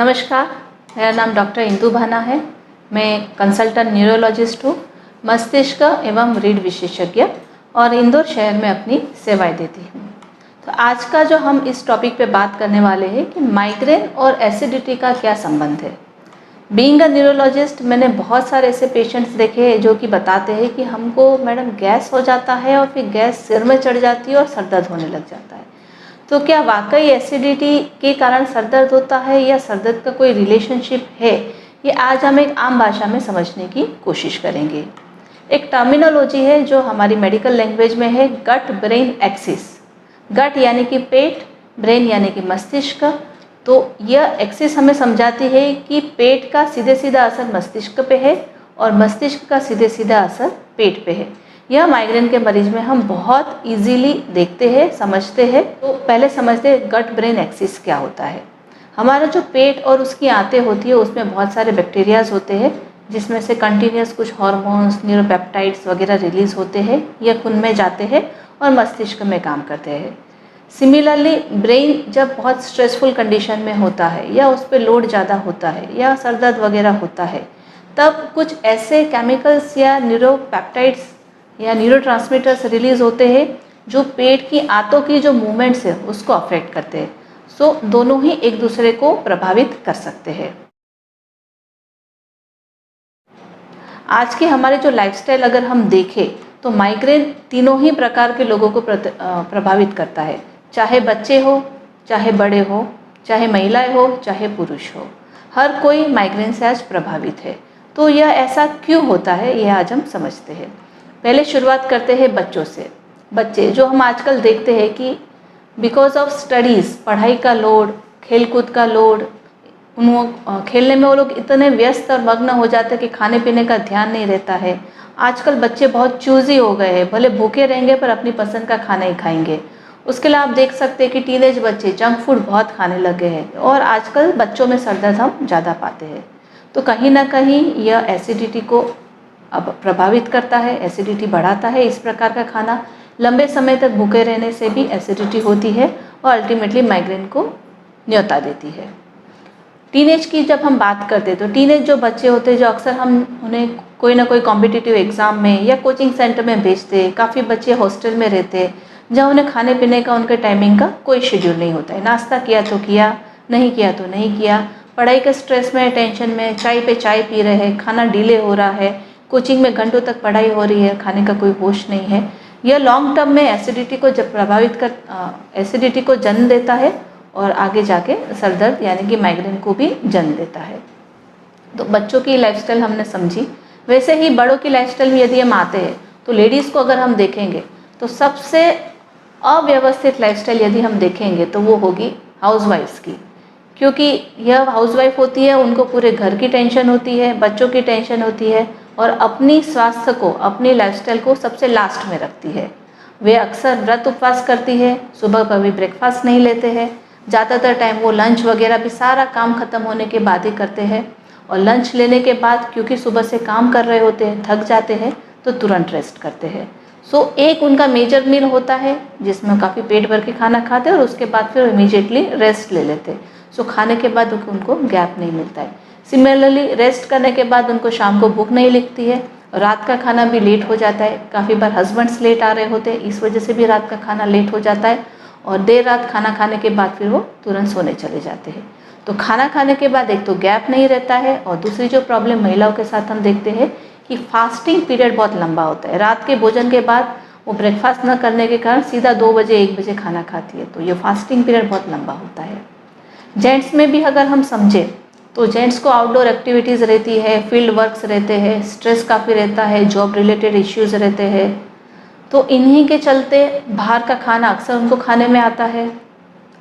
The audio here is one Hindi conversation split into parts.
नमस्कार, मेरा नाम डॉक्टर इंदु भाना है। मैं कंसल्टेंट न्यूरोलॉजिस्ट हूँ, मस्तिष्क एवं रीढ़ विशेषज्ञ और इंदौर शहर में अपनी सेवाएं देती हूँ। तो आज का जो हम इस टॉपिक पे बात करने वाले हैं कि माइग्रेन और एसिडिटी का क्या संबंध है। बीइंग अ न्यूरोलॉजिस्ट मैंने बहुत सारे ऐसे पेशेंट्स देखे हैं जो कि बताते हैं कि हमको मैडम गैस हो जाता है और फिर गैस सिर में चढ़ जाती है और सर दर्द होने लग जाता है। तो क्या वाकई एसिडिटी के कारण सर दर्द होता है या सर दर्द का कोई रिलेशनशिप है, ये आज हम एक आम भाषा में समझने की कोशिश करेंगे। एक टर्मिनोलॉजी है जो हमारी मेडिकल लैंग्वेज में है, गट ब्रेन एक्सिस। गट यानी कि पेट, ब्रेन यानी कि मस्तिष्क। तो यह एक्सिस हमें समझाती है कि पेट का सीधे सीधा असर मस्तिष्क पे है और मस्तिष्क का सीधे सीधा असर पेट पे है। यह माइग्रेन के मरीज में हम बहुत इजीली देखते हैं, समझते हैं। तो पहले समझते हैं गट ब्रेन एक्सिस क्या होता है। हमारा जो पेट और उसकी आंतें होती है उसमें बहुत सारे बैक्टीरियाज होते हैं जिसमें से कंटिन्यूस कुछ हार्मोन्स, न्यूरोपेप्टाइड्स वगैरह रिलीज होते हैं या खून में जाते हैं और मस्तिष्क में काम करते हैं। सिमिलरली ब्रेन जब बहुत स्ट्रेसफुल कंडीशन में होता है या उस पर लोड ज़्यादा होता है या सर दर्द वगैरह होता है, तब कुछ ऐसे केमिकल्स या न्यूरोपेप्टाइड्स या न्यूरोट्रांसमीटर्स रिलीज होते हैं जो पेट की आंतों की जो मूवमेंट्स है उसको अफेक्ट करते हैं। सो दोनों ही एक दूसरे को प्रभावित कर सकते हैं। आज के हमारे जो लाइफस्टाइल अगर हम देखें तो माइग्रेन तीनों ही प्रकार के लोगों को प्रभावित करता है, चाहे बच्चे हो, चाहे बड़े हो, चाहे महिलाएं हो, चाहे पुरुष हो। हर कोई माइग्रेन से आज प्रभावित है। तो यह ऐसा क्यों होता है, यह आज हम समझते हैं। पहले शुरुआत करते हैं बच्चों से। बच्चे जो हम आजकल देखते हैं कि बिकॉज ऑफ स्टडीज़, पढ़ाई का लोड, खेलकूद का लोड, खेलने में वो लोग इतने व्यस्त और मग्न हो जाते हैं कि खाने पीने का ध्यान नहीं रहता है। आजकल बच्चे बहुत चूज़ी हो गए हैं, भले भूखे रहेंगे पर अपनी पसंद का खाना ही खाएंगे। उसके लिए आप देख सकते हैं कि टीनेज बच्चे जंक फूड बहुत खाने लगे हैं और आजकल बच्चों में सर दर्द हम ज़्यादा पाते हैं। तो कहीं ना कहीं यह एसिडिटी को अब प्रभावित करता है, एसिडिटी बढ़ाता है। इस प्रकार का खाना लंबे समय तक भूखे रहने से भी एसिडिटी होती है और अल्टीमेटली माइग्रेन को न्योता देती है। टीनेज की जब हम बात करते हैं तो टीनेज जो बच्चे होते हैं, जो अक्सर हम उन्हें कोई ना कोई कॉम्पिटिटिव एग्ज़ाम में या कोचिंग सेंटर में भेजते हैं। काफ़ी बच्चे हॉस्टल में रहते हैं जहाँ उन्हें खाने पीने का, उनके टाइमिंग का कोई शेड्यूल नहीं होता है। नाश्ता किया तो किया, नहीं किया तो नहीं किया। पढ़ाई के स्ट्रेस में, टेंशन में चाय पे चाय पी रहे हैं, खाना डिले हो रहा है, कोचिंग में घंटों तक पढ़ाई हो रही है, खाने का कोई होश नहीं है। यह लॉन्ग टर्म में एसिडिटी को जब एसिडिटी को जन्म देता है और आगे जाके सर दर्द यानी कि माइग्रेन को भी जन्म देता है। तो बच्चों की लाइफस्टाइल हमने समझी। वैसे ही बड़ों की लाइफस्टाइल में यदि हम आते हैं तो लेडीज़ को अगर हम देखेंगे तो सबसे अव्यवस्थित लाइफस्टाइल यदि हम देखेंगे तो वो होगी हाउसवाइफ्स की। क्योंकि यह हाउसवाइफ होती है, उनको पूरे घर की टेंशन होती है, बच्चों की टेंशन होती है और अपनी स्वास्थ्य को, अपनी लाइफस्टाइल को सबसे लास्ट में रखती है। वे अक्सर व्रत उपवास करती है, सुबह कभी ब्रेकफास्ट नहीं लेते हैं। ज़्यादातर टाइम वो लंच वगैरह भी सारा काम ख़त्म होने के बाद ही करते हैं और लंच लेने के बाद क्योंकि सुबह से काम कर रहे होते हैं, थक जाते हैं, तो तुरंत रेस्ट करते हैं। सो एक उनका मेजर मील होता है जिसमें काफ़ी पेट भर के खाना खाते हैं और उसके बाद फिर इमीडिएटली रेस्ट ले लेते हैं। सो खाने के बाद उनको गैप नहीं मिलता है। सिमिलरली रेस्ट करने के बाद उनको शाम को भूख नहीं लगती है। रात का खाना भी लेट हो जाता है। काफ़ी बार हस्बैंड्स लेट आ रहे होते हैं, इस वजह से भी रात का खाना लेट हो जाता है और देर रात खाना खाने के बाद फिर वो तुरंत सोने चले जाते हैं। तो खाना खाने के बाद एक तो गैप नहीं रहता है और दूसरी जो प्रॉब्लम महिलाओं के साथ हम देखते हैं कि फास्टिंग पीरियड बहुत लंबा होता है। रात के भोजन के बाद वो ब्रेकफास्ट न करने के कारण सीधा 2 बजे 1 बजे खाना खाती है। तो ये फास्टिंग पीरियड बहुत लंबा होता है। जेंट्स में भी अगर हम समझें तो जेंट्स को आउटडोर एक्टिविटीज़ रहती है, फील्ड वर्क्स रहते हैं, स्ट्रेस काफ़ी रहता है, जॉब रिलेटेड इश्यूज़ रहते हैं। तो इन्हीं के चलते बाहर का खाना अक्सर उनको खाने में आता है।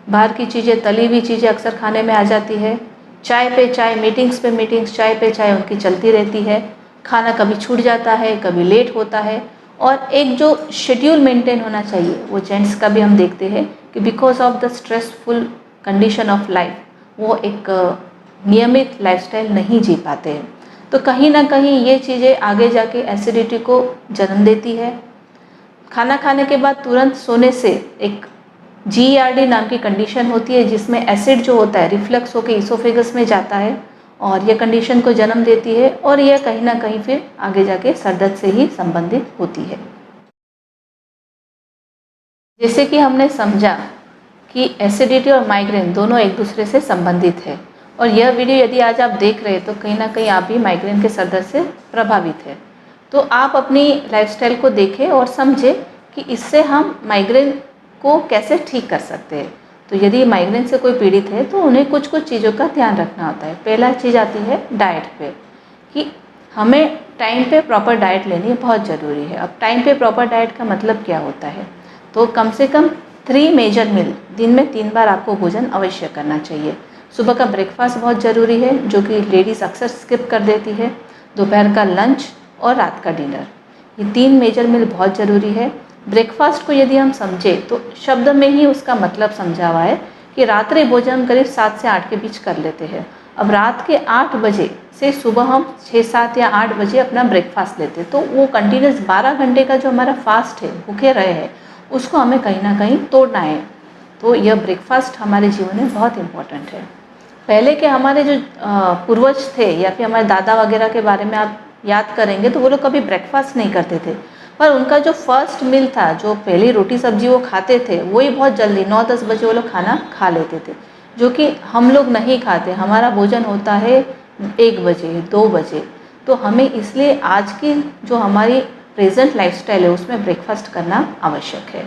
बाहर की चीज़ें, तली हुई चीज़ें अक्सर खाने में आ जाती है। चाय पे चाय, मीटिंग्स पे मीटिंग्स, चाय पे चाय उनकी चलती रहती है। खाना कभी छूट जाता है, कभी लेट होता है और एक जो शेड्यूल मेंटेन होना चाहिए वो जेंट्स का भी हम देखते हैं कि because of the stressful condition of life वो एक नियमित लाइफस्टाइल नहीं जी पाते हैं। तो कहीं ना कहीं ये चीज़ें आगे जाके एसिडिटी को जन्म देती है। खाना खाने के बाद तुरंत सोने से एक GERD नाम की कंडीशन होती है जिसमें एसिड जो होता है रिफ्लक्स होकर इसोफेगस में जाता है और यह कंडीशन को जन्म देती है और यह कहीं ना कहीं फिर आगे जाके सर दर्द से ही संबंधित होती है। जैसे कि हमने समझा कि एसिडिटी और माइग्रेन दोनों एक दूसरे से संबंधित है और यह वीडियो यदि आज आप देख रहे हैं तो कहीं ना कहीं आप भी माइग्रेन के सर दर्द से प्रभावित है। तो आप अपनी लाइफस्टाइल को देखें और समझें कि इससे हम माइग्रेन को कैसे ठीक कर सकते हैं। तो यदि माइग्रेन से कोई पीड़ित है तो उन्हें कुछ कुछ चीज़ों का ध्यान रखना होता है। पहला चीज़ आती है डाइट पे, कि हमें टाइम पे प्रॉपर डाइट लेनी बहुत ज़रूरी है। अब टाइम पे प्रॉपर डाइट का मतलब क्या होता है, तो कम से कम 3 मेजर मील दिन में 3 बार आपको भोजन अवश्य करना चाहिए। सुबह का ब्रेकफास्ट बहुत ज़रूरी है जो कि लेडीज़ अक्सर स्किप कर देती है। दोपहर का लंच और रात का डिनर, ये 3 मेजर मील बहुत ज़रूरी है। ब्रेकफास्ट को यदि हम समझें तो शब्द में ही उसका मतलब समझा हुआ है कि रात्रि भोजन हम करीब 7 से 8 के बीच कर लेते हैं। अब रात के 8 बजे से सुबह हम 6, 7 या 8 बजे अपना ब्रेकफास्ट लेते हैं, तो वो कंटिन्यूस 12 घंटे का जो हमारा फास्ट है, भूखे रहे हैं, उसको हमें कहीं ना कहीं तोड़ना है। तो यह ब्रेकफास्ट हमारे जीवन में बहुत इम्पोर्टेंट है। पहले के हमारे जो पूर्वज थे या फिर हमारे दादा वगैरह के बारे में आप याद करेंगे तो वो लोग कभी ब्रेकफास्ट नहीं करते थे, पर उनका जो फर्स्ट मील था, जो पहली रोटी सब्जी वो खाते थे, वही बहुत जल्दी 9-10 बजे वो लोग खाना खा लेते थे, जो कि हम लोग नहीं खाते। हमारा भोजन होता है 1 बजे 2 बजे। तो हमें इसलिए आज की जो हमारी प्रेजेंट लाइफस्टाइल है उसमें ब्रेकफास्ट करना आवश्यक है।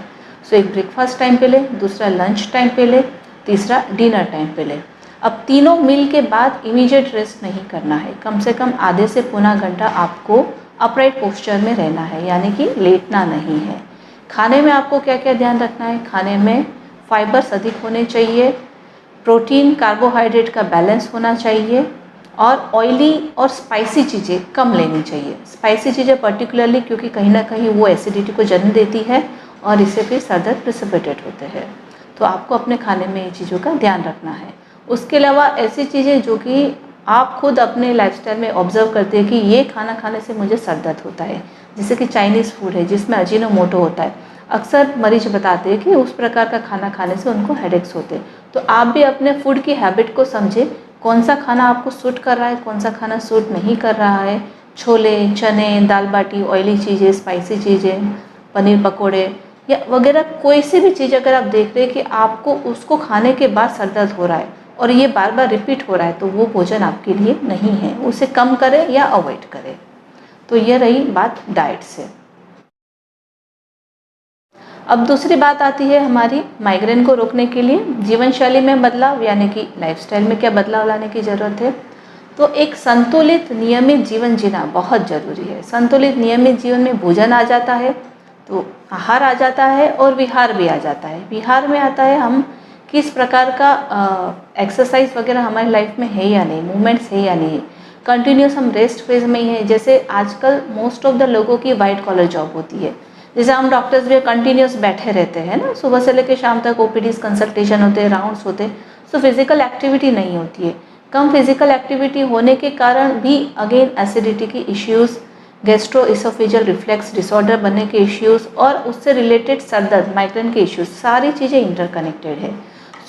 सो एक ब्रेकफास्ट टाइम पे ले, दूसरा लंच टाइम पे ले, तीसरा डिनर टाइम पे ले। अब तीनों मील के बाद इमीडिएट रेस्ट नहीं करना है, कम से कम आधे से पौना घंटा आपको अपराइट पोस्चर में रहना है, यानी कि लेटना नहीं है। खाने में आपको क्या क्या ध्यान रखना है, खाने में फाइबर्स अधिक होने चाहिए, प्रोटीन कार्बोहाइड्रेट का बैलेंस होना चाहिए और ऑयली और स्पाइसी चीज़ें कम लेनी चाहिए। स्पाइसी चीज़ें पर्टिकुलरली क्योंकि कहीं ना कहीं वो एसिडिटी को जन्म देती है और इससे फिर सर दर्द प्रिसिपिटेट होते हैं। तो आपको अपने खाने में ये चीज़ों का ध्यान रखना है। उसके अलावा ऐसी चीज़ें जो कि आप खुद अपने लाइफस्टाइल में ऑब्जर्व करते हैं कि ये खाना खाने से मुझे सर दर्द होता है, जैसे कि चाइनीज़ फूड है जिसमें अजीनोमोटो होता है। अक्सर मरीज बताते हैं कि उस प्रकार का खाना खाने से उनको हेडेक्स होते हैं। तो आप भी अपने फूड की हैबिट को समझें, कौन सा खाना आपको सूट कर रहा है, कौन सा खाना सूट नहीं कर रहा है। छोले, चने, दाल बाटी, ऑयली चीज़ें, स्पाइसी चीज़ें, पनीर पकोड़े या वगैरह कोई सी भी चीज़ अगर आप देख रहे हैं कि आपको उसको खाने के बाद सर दर्द हो रहा है और ये बार बार रिपीट हो रहा है, तो वो भोजन आपके लिए नहीं है, उसे कम करें या अवॉइड करें। तो ये रही बात डाइट से। अब दूसरी बात आती है हमारी माइग्रेन को रोकने के लिए जीवन शैली में बदलाव, यानी कि लाइफस्टाइल में क्या बदलाव लाने की ज़रूरत है। तो एक संतुलित नियमित जीवन जीना बहुत ज़रूरी है। संतुलित नियमित जीवन में भोजन आ जाता है, तो आहार आ जाता है और विहार भी आ जाता है। विहार में आता है हम किस प्रकार का एक्सरसाइज वगैरह हमारी लाइफ में है या नहीं, मूवमेंट्स है या नहीं, कंटिन्यूस हम रेस्ट फेज में ही है। जैसे आजकल मोस्ट ऑफ द लोगों की वाइट कॉलर जॉब होती है, जैसे हम डॉक्टर्स भी कंटिन्यूस बैठे रहते हैं ना, सुबह से लेकर शाम तक ओपीडीज कंसल्टेशन होते हैं, राउंड्स होते हैं, सो फिजिकल एक्टिविटी नहीं होती है। कम फिजिकल एक्टिविटी होने के कारण भी अगेन एसिडिटी की issues, gastro oesophageal reflex disorder बनने के इश्यूज़ और उससे रिलेटेड सर दर्द, माइग्रेन के इश्यूज़, सारी चीज़ें इंटरकनेक्टेड है।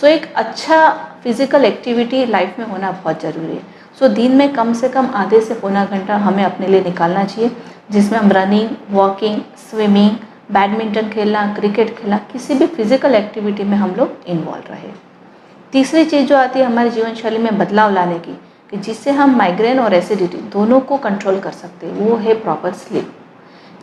सो एक अच्छा फिजिकल एक्टिविटी लाइफ में होना बहुत ज़रूरी है। सो दिन में कम से कम आधे से पौना घंटा हमें अपने लिए निकालना चाहिए, जिसमें हम रनिंग, वॉकिंग, स्विमिंग, बैडमिंटन खेलना, क्रिकेट खेलना, किसी भी फिजिकल एक्टिविटी में हम लोग इन्वॉल्व रहे। तीसरी चीज़ जो आती है हमारे जीवन शैली में बदलाव लाने की, कि जिससे हम माइग्रेन और एसिडिटी दोनों को कंट्रोल कर सकते हैं, वो है प्रॉपर स्लीप।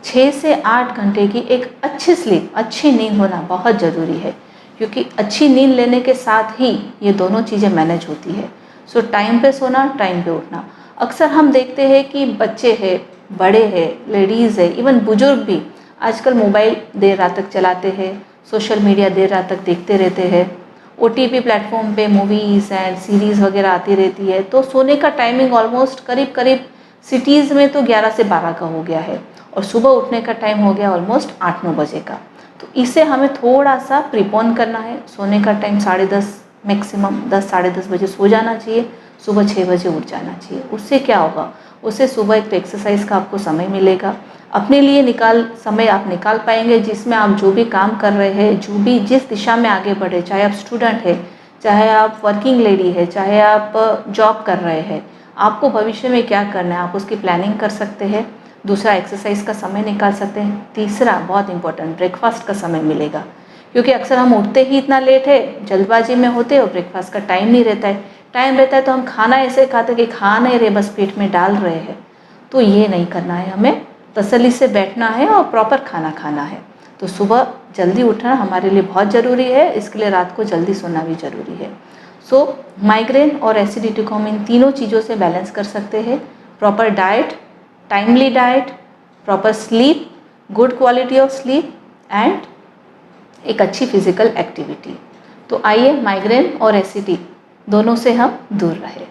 6 से 8 घंटे की एक अच्छी स्लीप, अच्छी नींद होना बहुत ज़रूरी है, क्योंकि अच्छी नींद लेने के साथ ही ये दोनों चीज़ें मैनेज होती है। सो टाइम पे सोना, टाइम पे उठना। अक्सर हम देखते हैं कि बच्चे हैं, बड़े हैं, लेडीज़ है, इवन बुजुर्ग भी आजकल मोबाइल देर रात तक चलाते हैं, सोशल मीडिया देर रात तक देखते रहते हैं, OTT प्लेटफॉर्म पे मूवीज़ एंड सीरीज़ वगैरह आती रहती है। तो सोने का टाइमिंग ऑलमोस्ट करीब करीब सिटीज़ में तो 11 से 12 का हो गया है और सुबह उठने का टाइम हो गया ऑलमोस्ट 8-9 बजे का। तो इसे हमें थोड़ा सा प्रीपोन करना है। सोने का टाइम 10:30, मैक्सिमम 10, 10:30 बजे सो जाना चाहिए, सुबह 6 बजे उठ जाना चाहिए। उससे क्या होगा, उससे सुबह एक तो एक्सरसाइज का आपको समय मिलेगा, अपने लिए समय आप निकाल पाएंगे जिसमें आप जो भी काम कर रहे हैं, जिस दिशा में आगे बढ़े, चाहे आप स्टूडेंट है, चाहे आप वर्किंग लेडी है, चाहे आप जॉब कर रहे हैं, आपको भविष्य में क्या करना है आप उसकी प्लानिंग कर सकते हैं। दूसरा, एक्सरसाइज का समय निकाल सकते हैं। तीसरा, बहुत इंपॉर्टेंट, ब्रेकफास्ट का समय मिलेगा, क्योंकि अक्सर हम उठते ही इतना लेट है, जल्दबाजी में होते और ब्रेकफास्ट का टाइम नहीं रहता है। टाइम रहता है तो हम खाना ऐसे खाते कि खा नहीं रहे, बस पेट में डाल रहे हैं। तो ये नहीं करना है, हमें तसल्ली से बैठना है और प्रॉपर खाना खाना है। तो सुबह जल्दी उठना हमारे लिए बहुत ज़रूरी है, इसके लिए रात को जल्दी सोना भी ज़रूरी है। सो माइग्रेन और एसिडिटी को हम इन तीनों चीज़ों से बैलेंस कर सकते हैं। Proper diet, timely diet, proper sleep, good quality of sleep and एक अच्छी फिजिकल एक्टिविटी। तो आइए माइग्रेन और एसिडिटी दोनों से हम दूर रहें।